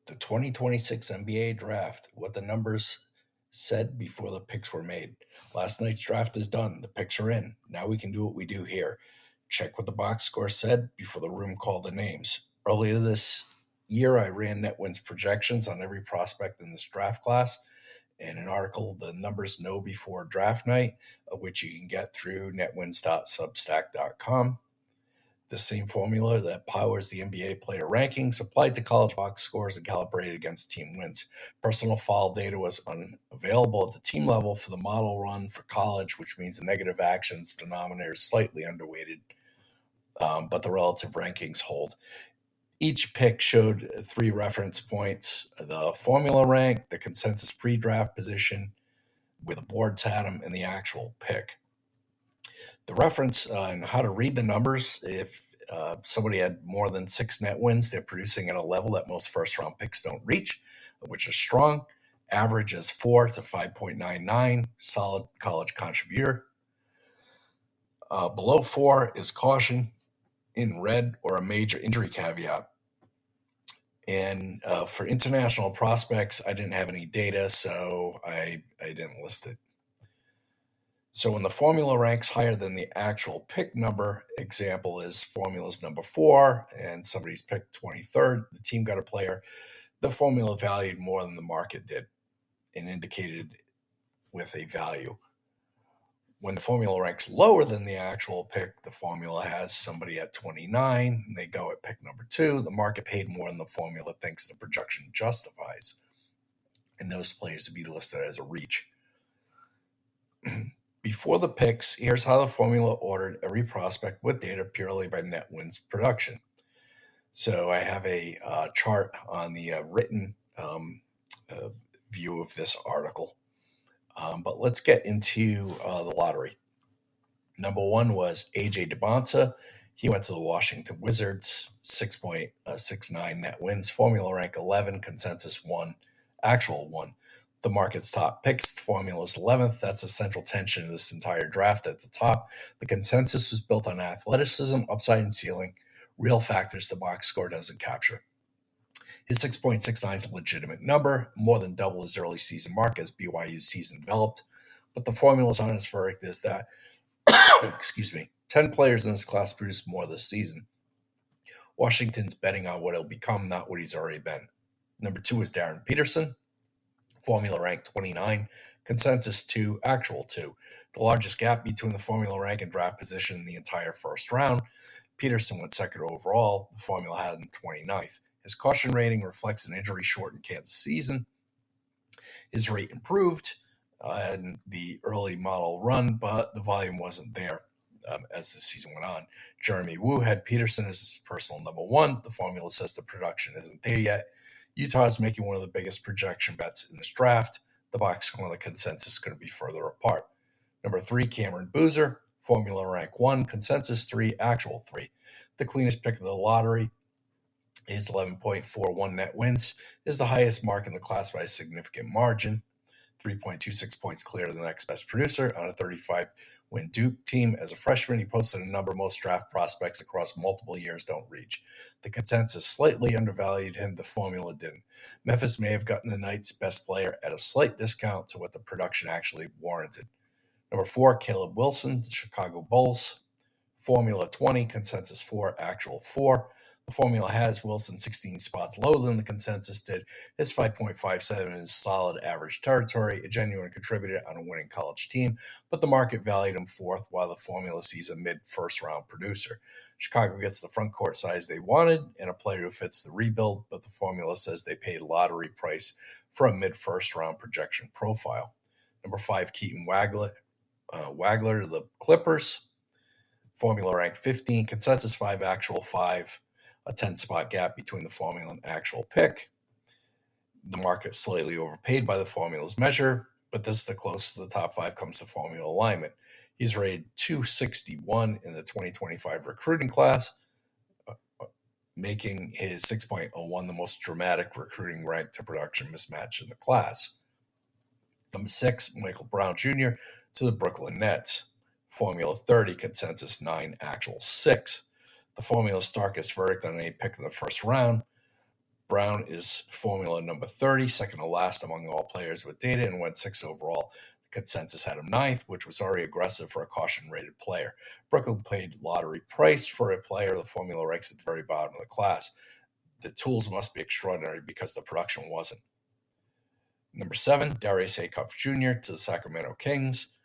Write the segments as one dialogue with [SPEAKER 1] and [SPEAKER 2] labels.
[SPEAKER 1] The 2026 NBA draft, what the numbers said before the picks were made. Last night's draft is done. The picks are in. Now we can do what we do here. Check what the box score said before the room called the names. Earlier this year, I ran net wins projections on every prospect in this draft class and an article, The Numbers Know Before Draft Night, which you can get through netwins.substack.com. The same formula that powers the NBA player rankings applied to college box scores and calibrated against team wins. Personal foul data was unavailable at the team level for the model run for college, which means the negative actions denominator is slightly underweighted, but the relative rankings hold. Each pick showed 3 reference points: the formula rank, the consensus pre-draft position, where the boards had them, and the actual pick. The reference on how to read the numbers: if somebody had more than 6 net wins, they're producing at a level that most first round picks don't reach, which is strong. Average is 4 to 5.99, solid college contributor. Below 4 is caution in red or a major injury caveat. And for international prospects, I didn't have any data, so I didn't list it. So when the formula ranks higher than the actual pick number, example is formula's number 4 and somebody's picked 23rd, the team got a player, the formula valued more than the market did and indicated with a value. When the formula ranks lower than the actual pick, the formula has somebody at 29 and they go at pick number 2. The market paid more than the formula thinks the projection justifies. And those players would be listed as a reach. Before the picks, here's how the formula ordered every prospect with data purely by net wins production. So I have a chart on the written view of this article. But let's get into the lottery. Number 1 was AJ DeBonsa. He went to the Washington Wizards, 6.69 net wins, formula rank 11, consensus 1, actual 1. The market's top picks, formula's 11th. That's the central tension of this entire draft at the top. The consensus was built on athleticism, upside, and ceiling, real factors the box score doesn't capture. His 6.69 is a legitimate number, more than double his early season mark as BYU's season developed. But the formula's honest verdict is that 10 players in this class produced more this season. Washington's betting on what he'll become, not what he's already been. Number 2 is Darren Peterson. Formula rank 29, consensus 2, actual 2. The largest gap between the formula rank and draft position in the entire first round. Peterson went second overall. The formula had him 29th. His caution rating reflects an injury-shortened Kansas season. His rate improved in the early model run, but the volume wasn't there as the season went on. Jeremy Wu had Peterson as his personal number 1. The formula says the production isn't there yet. Utah is making one of the biggest projection bets in this draft. The box score and the consensus is going to be further apart. Number 3, Cameron Boozer. Formula rank 1, consensus 3, actual 3. The cleanest pick of the lottery is 11.41 net wins, is the highest mark in the class by a significant margin. 3.26 points clear to the next best producer on a 35-win Duke team. As a freshman, he posted a number most draft prospects across multiple years don't reach. The consensus slightly undervalued him. The formula didn't. Memphis may have gotten the night's best player at a slight discount to what the production actually warranted. Number 4, Caleb Wilson, the Chicago Bulls. Formula 20, consensus 4, actual 4. The formula has Wilson 16 spots lower than the consensus did. His 5.57 is solid average territory, a genuine contributor on a winning college team, but the market valued him 4th while the formula sees a mid-first round producer. Chicago gets the front court size they wanted and a player who fits the rebuild, but the formula says they paid lottery price for a mid-first round projection profile. Number 5, Keaton Wagler, the Clippers. Formula rank 15, consensus 5, actual 5. A 10-spot gap between the formula and actual pick. The market slightly overpaid by the formula's measure, but this is the closest the top 5 comes to formula alignment. He's rated 261 in the 2025 recruiting class, making his 6.01 the most dramatic recruiting rank to production mismatch in the class. Number 6, Michael Brown Jr. to the Brooklyn Nets. Formula 30, consensus 9, actual 6. The formula's starkest verdict on any pick in the first round. Brown is formula number 30, second to last among all players with data, and went 6th overall. The consensus had him 9th, which was already aggressive for a caution-rated player. Brooklyn played lottery price for a player. The formula ranks at the very bottom of the class. The tools must be extraordinary because the production wasn't. Number 7, Darius Haycock Jr. to the Sacramento Kings.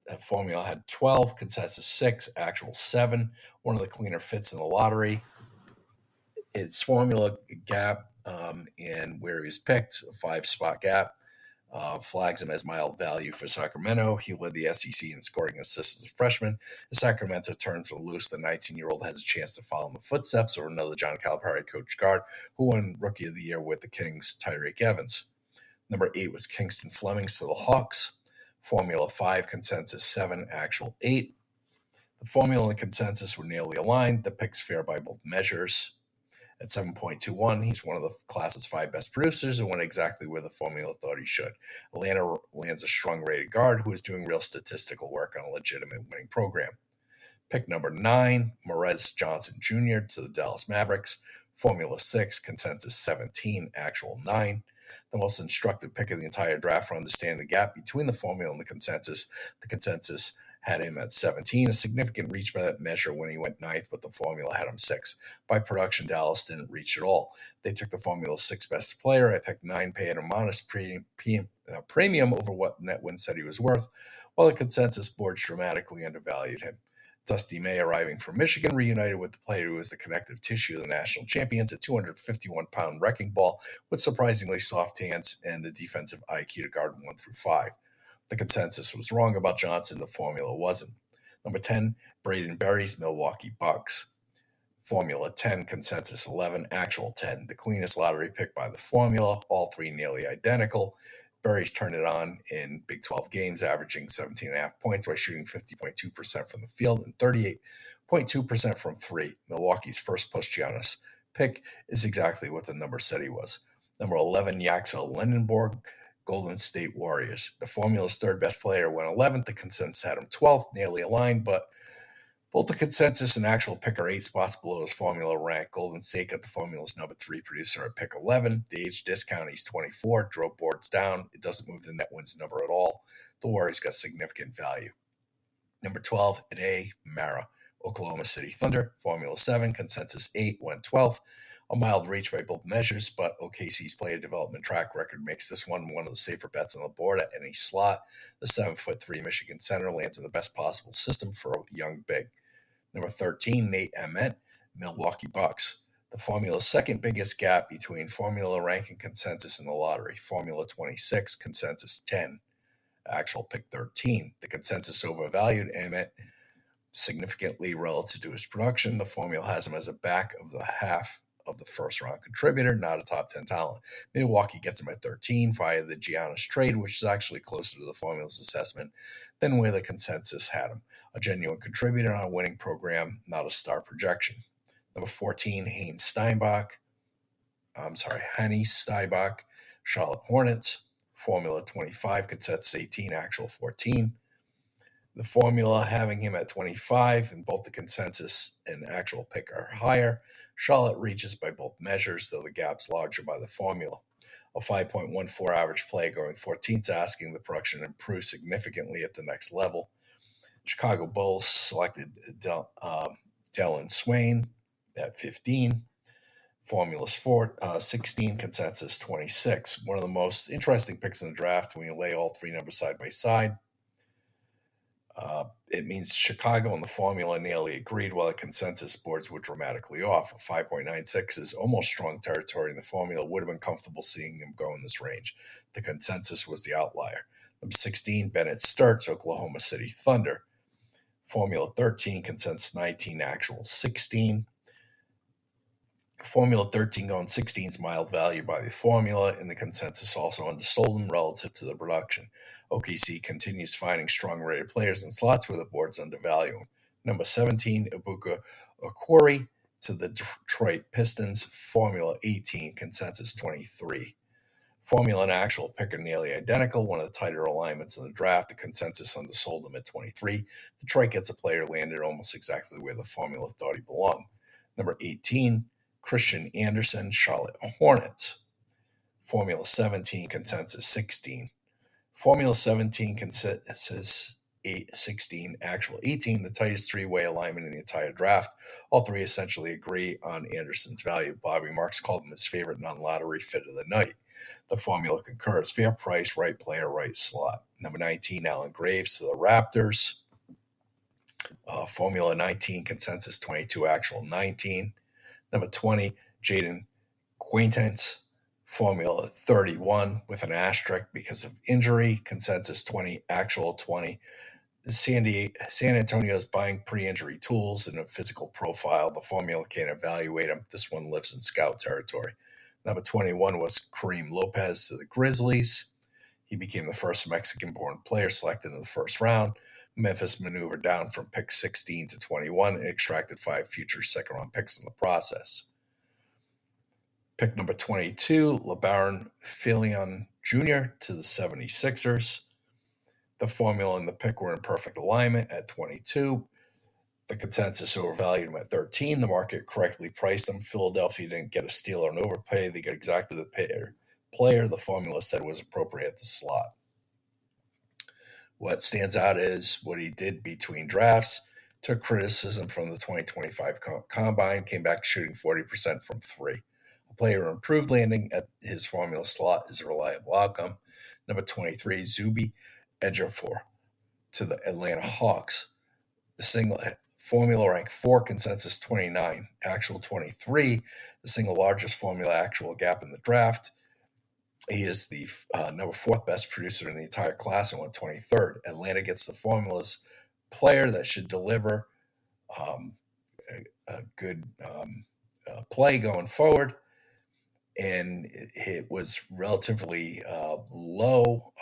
[SPEAKER 1] That formula had 12, consensus 6, actual 7. One of the cleaner fits in the lottery. Its formula gap in where he was picked, a 5-spot gap, flags him as mild value for Sacramento. He led the SEC in scoring assists as a freshman. As Sacramento turns from loose, the 19-year-old has a chance to follow in the footsteps of another John Calipari coach guard who won Rookie of the Year with the Kings, Tyreke Evans. Number 8 was Kingston Flemings to the Hawks. Formula 5, consensus 7, actual 8. The formula and consensus were nearly aligned. The picks fair by both measures. At 7.21, he's one of the class's 5 best producers and went exactly where the formula thought he should. Atlanta lands a strong rated guard who is doing real statistical work on a legitimate winning program. Pick number 9, Morez Johnson Jr. to the Dallas Mavericks. Formula 6, consensus 17, actual 9. The most instructive pick of the entire draft for understanding the gap between the formula and the consensus. The consensus had him at 17, a significant reach by that measure when he went 9th, but the formula had him 6th. By production, Dallas didn't reach at all. They took the formula's 6th best player. I picked 9, paid a modest premium over what Netwin said he was worth, while the consensus board dramatically undervalued him. Dusty May, arriving from Michigan, reunited with the player who was the connective tissue of the national champions, a 251-pound wrecking ball with surprisingly soft hands and the defensive IQ to guard 1 through 5. The consensus was wrong about Johnson. The formula wasn't. Number 10, Braden Berry's Milwaukee Bucks. Formula 10, consensus 11, actual 10. The cleanest lottery pick by the formula, all 3 nearly identical. Berry's turned it on in Big 12 games, averaging 17.5 points by shooting 50.2% from the field and 38.2% from 3. Milwaukee's first post-Giannis pick is exactly what the number said he was. Number 11, Yaxel Lendenborg, Golden State Warriors. The formula's 3rd best player went 11th. The consensus had him 12th, nearly aligned, but both the consensus and actual pick are 8 spots below his formula rank. Golden State got the formula's number 3 producer at pick 11. The age discount, he's 24, drove boards down. It doesn't move the net wins number at all. The Warriors got significant value. Number 12, Ade Mara, Oklahoma City Thunder. Formula 7, consensus 8, went 12th. A mild reach by both measures, but OKC's player development track record makes this one of the safer bets on the board at any slot. The 7'3" Michigan center lands in the best possible system for a young big. Number 13, Nate Ament, Milwaukee Bucks. The formula's 2nd biggest gap between formula rank and consensus in the lottery. Formula 26, consensus 10, actual pick 13. The consensus overvalued Ament significantly relative to his production. The formula has him as a back of the half of the first-round contributor, not a top 10 talent. Milwaukee gets him at 13 via the Giannis trade, which is actually closer to the formula's assessment than where the consensus had him. A genuine contributor on a winning program, not a star projection. Number 14, Hannes Steinbach, Charlotte Hornets. Formula 25, consensus 18, actual 14. The formula having him at 25, and both the consensus and actual pick are higher. Charlotte reaches by both measures, though the gap's larger by the formula. A 5.14 average play going 14th, asking the production improve significantly at the next level. Chicago Bulls selected Dylan Swain at 15. Formulas 16, consensus 26. One of the most interesting picks in the draft when you lay all 3 numbers side by side. It means Chicago and the formula nearly agreed, while the consensus boards were dramatically off. 5.96 is almost strong territory, and the formula would have been comfortable seeing him go in this range. The consensus was the outlier. Number 16, Bennett Sturts, Oklahoma City Thunder. Formula 13, consensus 19, actual 16. Formula 13 going 16 is mild value by the formula, and the consensus also undersold him relative to the production. OKC continues finding strong rated players in slots where the board's undervalue him. Number 17, Ibuka Okori to the Detroit Pistons. Formula 18, consensus 23. Formula and actual pick are nearly identical, one of the tighter alignments in the draft. The consensus undersold him at 23. Detroit gets a player landed almost exactly where the formula thought he belonged. Number 18, Christian Anderson, Charlotte Hornets. Formula 17, consensus 16. Formula 17 consensus 16, actual 18, the tightest three-way alignment in the entire draft. All three essentially agree on Anderson's value. Bobby Marks called him his favorite non-lottery fit of the night. The formula concurs. Fair price, right player, right slot. Number 19, Alan Graves to the Raptors. Formula 19, consensus 22, actual 19. Number 20, Jaden Quaintance. Formula 31 with an asterisk because of injury. Consensus 20, actual 20. San Antonio's buying pre-injury tools and a physical profile. The formula can't evaluate him. This one lives in scout territory. Number 21 was Kareem Lopez to the Grizzlies. He became the first Mexican-born player selected in the first round. Memphis maneuvered down from pick 16 to 21 and extracted 5 future second-round picks in the process. Pick number 22, LeBaron Filion Jr. to the 76ers. The formula and the pick were in perfect alignment at 22. The consensus overvalued him at 13. The market correctly priced him. Philadelphia didn't get a steal or an overpay. They got exactly the player the formula said was appropriate at the slot. What stands out is what he did between drafts. Took criticism from the 2025 Combine, came back shooting 40% from 3. A player who improved landing at his formula slot is a reliable outcome. Number 23, Zuby Ejiofor to the Atlanta Hawks. The single formula rank 4, consensus 29, actual 23, the single largest formula actual gap in the draft. He is the number 4th best producer in the entire class and went 23rd. Atlanta gets the formula's player that should deliver a good play going forward. And it was relatively low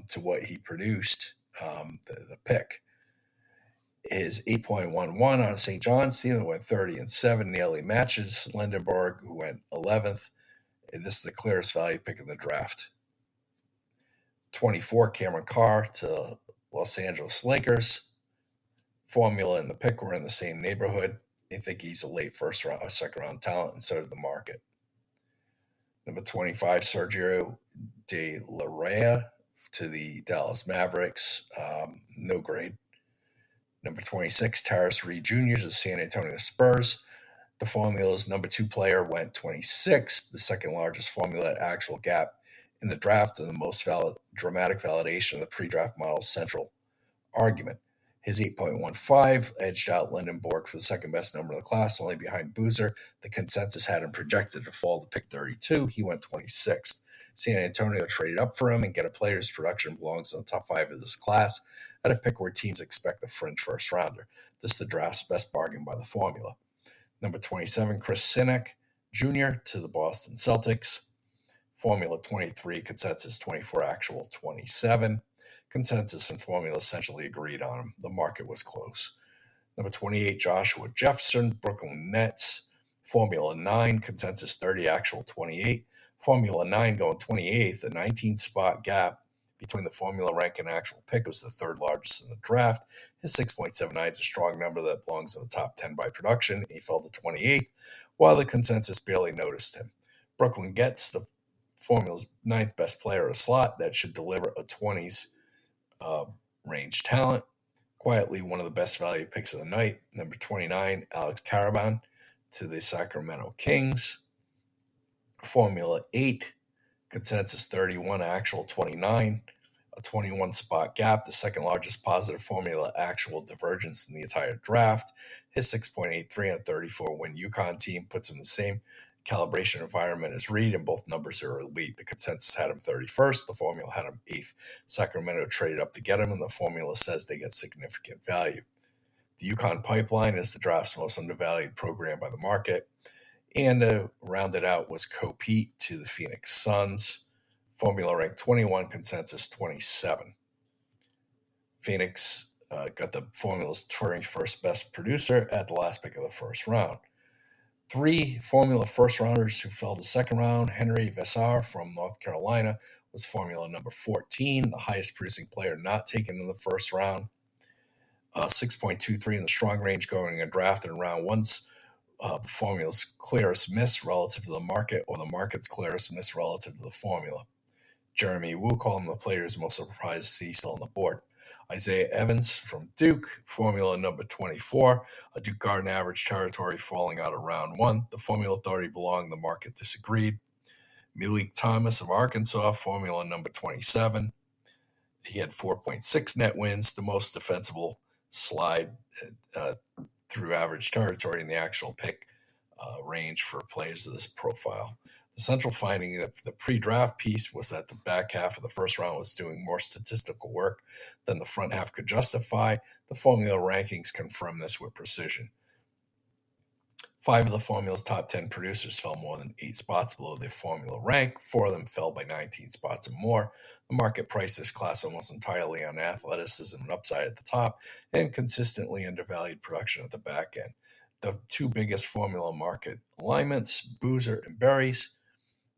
[SPEAKER 1] to what he produced, the pick. His 8.11 on St. John's team went 30-7, nearly matches Lindenberg, who went 11th. And this is the clearest value pick in the draft. 24, Cameron Carr to Los Angeles Lakers. Formula and the pick were in the same neighborhood. They think he's a late first round or second round talent, and so did the market. Number 25, Sergio De La Reyna to the Dallas Mavericks. No grade. Number 26, Tyrese Reed Jr. to the San Antonio Spurs. The formula's number 2 player went 26th, the second largest formula at actual gap in the draft, and the most dramatic validation of the pre-draft model's central argument. His 8.15 edged out Lindenberg for the second best number of the class, only behind Boozer. The consensus had him projected to fall to pick 32. He went 26th. San Antonio traded up for him and get a player whose production belongs in the top 5 of this class at a pick where teams expect a fringe first rounder. This is the draft's best bargain by the formula. Number 27, Chris Sinek Jr. to the Boston Celtics. Formula 23, consensus 24, actual 27. Consensus and formula essentially agreed on him. The market was close. Number 28, Joshua Jefferson, Brooklyn Nets. Formula 9, consensus 30, actual 28. Formula 9 going 28th, a 19-spot gap between the formula rank and actual pick was the 3rd largest in the draft. His 6.79 is a strong number that belongs in the top 10 by production. He fell to 28th, while the consensus barely noticed him. Brooklyn gets the formula's 9th best player a slot that should deliver a 20s range talent. Quietly one of the best value picks of the night. Number 29, Alex Caravan to the Sacramento Kings. Formula 8, consensus 31, actual 29, a 21 spot gap, the second largest positive formula actual divergence in the entire draft. His 6.83 and a 34 win UConn team puts him in the same calibration environment as Reed, and both numbers are elite. The consensus had him 31st, the formula had him 8th. Sacramento traded up to get him, and the formula says they get significant value. The UConn pipeline is the draft's most undervalued program by the market. And rounded out was Kopete to the Phoenix Suns. Formula ranked 21, consensus 27. Phoenix got the formula's 21st best producer at the last pick of the first round. 3 formula first rounders who fell to second round. Henry Vassar from North Carolina was formula number 14, the highest producing player not taken in the first round. 6.23 in the strong range going and drafted in round 1's the formula's clearest miss relative to the market or the market's clearest miss relative to the formula. Jeremy Wu called him the player's most surprised to see still on the board. Isaiah Evans from Duke, formula number 24, a Duke Garden average territory falling out of round one. The formula thought he belonged, the market disagreed. Malik Thomas of Arkansas, formula number 27. He had 4.6 net wins, the most defensible slide uh, through average territory in the actual pick range for players of this profile. The central finding of the pre-draft piece was that the back half of the first round was doing more statistical work than the front half could justify. The formula rankings confirm this with precision. 5 of the formula's top 10 producers fell more than 8 spots below their formula rank. 4 of them fell by 19 spots or more. The market priced this class almost entirely on athleticism and upside at the top and consistently undervalued production at the back end. The 2 biggest formula market alignments, Boozer and Berries.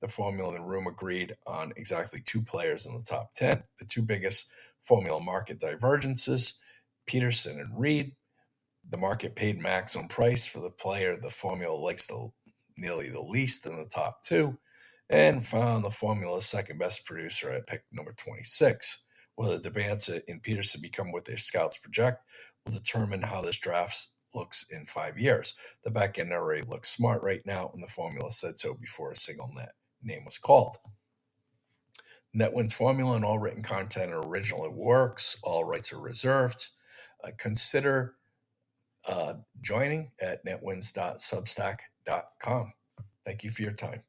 [SPEAKER 1] The formula in the room agreed on exactly 2 players in the top 10. The 2 biggest formula market divergences, Peterson and Reed. The market paid maximum price for the player the formula likes nearly the least in the top 2, and found the formula's second best producer at pick number 26. Whether Debanza and Peterson become what their scouts project will determine how this draft looks in 5 years. The back end already looks smart right now, and the formula said so before a single name was called. NetWin's formula and all written content are original. It works. All rights are reserved. Consider joining at netwins.substack.com. Thank you for your time.